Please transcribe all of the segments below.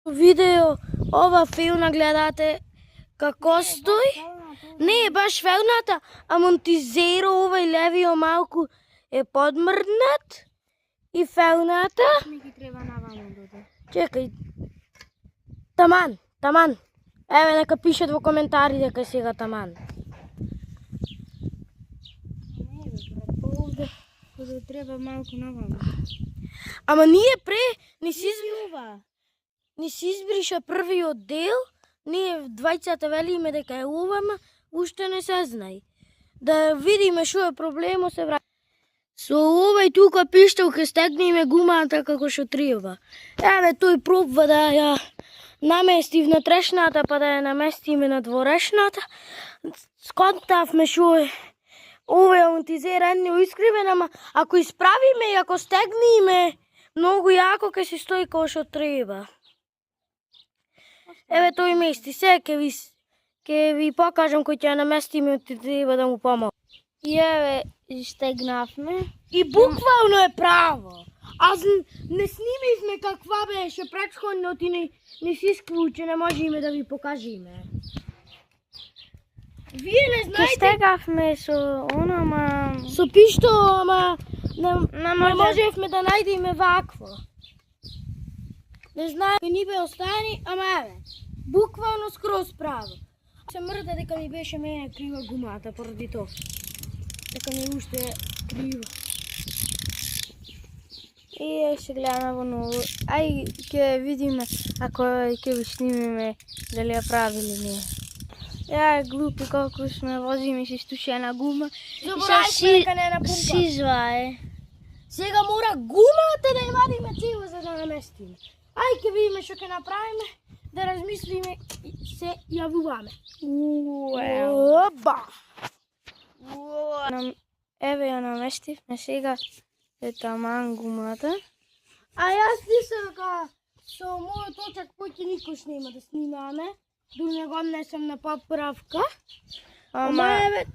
Видео ова филна гледате како стои. Не е баш фелната, а монтизеро овај левио малку е подмрднат и фелната. Ми ги треба наваму доде. Чекај. Таман. Еве нека пишат во коментари дека сега таман. Не бе, овде треба малку наваму. Ама ние не си избриша првиот дел, ние двајцата велиме дека е ова, ама уште не се знај. Да видиме што е проблемот, се враќа. Со овај тука пиштал ке стегнеме гумата како што треба. Еве тој пробва да ја намести внатрешната, па да ја наместиме на дворешната. Сконтавме што е овој монтизер едно искривен, ама ако исправиме и ако стегнеме многу јако ке се стои како што треба. Еве тој мести, се ќе ви покажам кој ќе ја наместиме, треба да му помогне. И еве стегнавме. И буквално е право. Аз не снимивме каква беше претходното и не се исклучи, не можеме да ви покажеме. Вие не знаете... Ке стегавме со оно, ама... Со пишто, ама не можевме да најдеме вакво. Не знае, ни бе остани, ама еве, буквално скроз право. Се мрда дека ми беше мене крива гумата поради тоа. Дека ми уште криво. И се гледаме во ново. Ај ќе видиме ако ќе ви снимиме дали ја правили ние. Ја глупи колку сме, возиме се стушена гума. Заборавивме дека не на пумпа. Си звае. Сега мора гумата да ја вадиме цела за да наместиме. Ај ќе видиме што ќе направиме, да размислиме и се јавуваме. Оба! Еве ја наместивме сега е таман гумата. А јас мислам со мојот очак поќе никош нема да снимаме. До не го несам на поправка. Ама еве,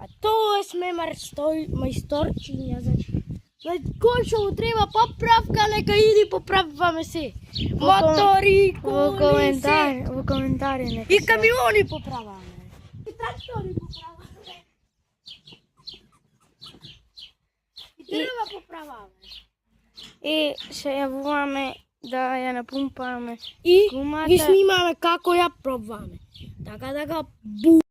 а тоа сме мајсторчиња, значи. Кој што му треба поправка, нека иди поправуваме се. Мотори, коли, се. Во коментари нека. И камиони поправаме. И трактори поправаме. И треба поправаме. И се јавуваме да ја напумпаме И гумата. ви снимаме како ја пробваме. Така, бу.